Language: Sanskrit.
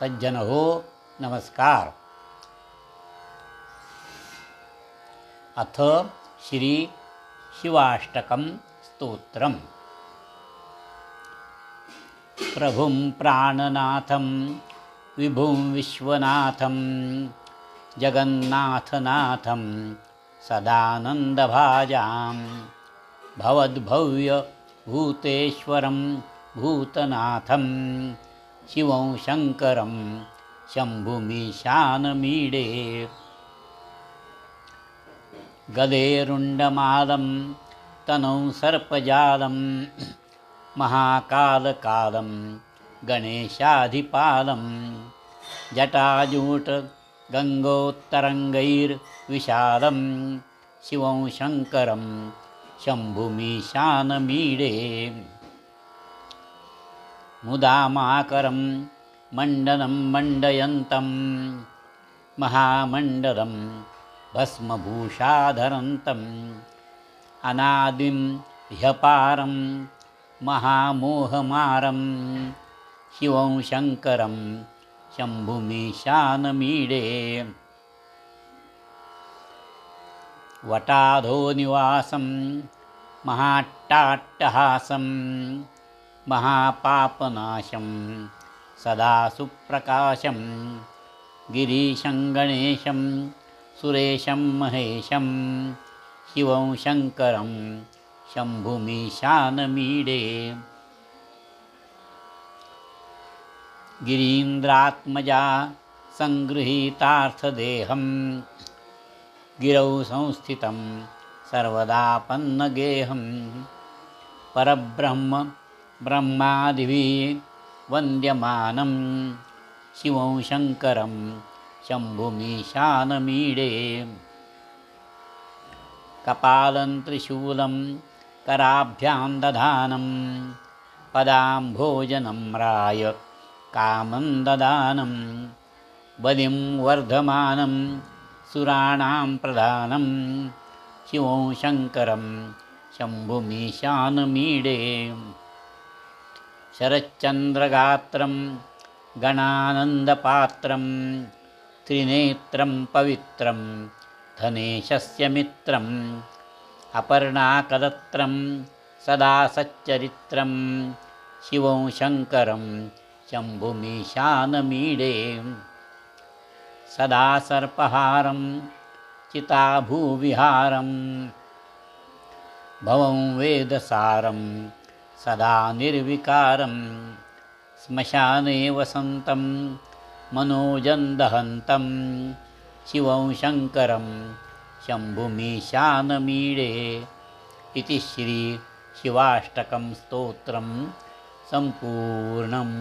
सज्जन हो नमस्कार। अथ श्री शिवाष्टकं स्तोत्रम्। प्रभुं प्राणनाथं विभुं विश्वनाथं जगन्नाथनाथं सदानन्दभाजां भवद्भव्यभूतेश्वरं भूतनाथं शिवं शङ्करं शम्भुमीशानमीडे। गदेरुण्डमालं तनौ सर्पजालं महाकालकालं गणेशाधिपालं जटाजूटगङ्गोत्तरङ्गैर्विशालं शिवं शङ्करं शम्भुमीशानमीडे। मुदामाकरं मण्डनं मण्डयन्तं महामण्डलं भस्मभूषाधरन्तम् अनादिं ह्यपारं महामोहमारं शिवं शङ्करं शम्भुमीशानमीडे। वटाधो निवासं महाट्टाट्टहासं महापापनाशं सदा सुप्रकाशं गिरीशं गणेशं सुरेशं महेशं शिवं शङ्करं शम्भुमीशानमीडे। गिरीन्द्रात्मजा सङ्गृहीतार्थदेहं गिरौ संस्थितं सर्वदा पन्नगेहं परब्रह्म ब्रह्मादिभिः वन्द्यमानं शिवं शङ्करं शम्भुमीशानमीडे। कपालं त्रिशूलं कराभ्यां दधानं पदाम्भोजनं राय कामं ददानं बलिं वर्धमानं सुराणां प्रधानं शिवं शङ्करं शम्भुमीशानमीडे। शरच्चन्द्रगात्रं गणानन्दपात्रं त्रिनेत्रं पवित्रं धनेशस्य मित्रम् अपर्णाकदत्रं सदा सच्चरित्रं शिवं शङ्करं शम्भुमीशानमीडे। सदा सर्पहारं चिताभूविहारं भवं वेदसारं सदा निर्विकारं श्मशाने वसन्तं मनोजं दहन्तं शिवं शङ्करं शम्भुमीशानमीडे। इति श्री शिवाष्टकं स्तोत्रं सम्पूर्णम्।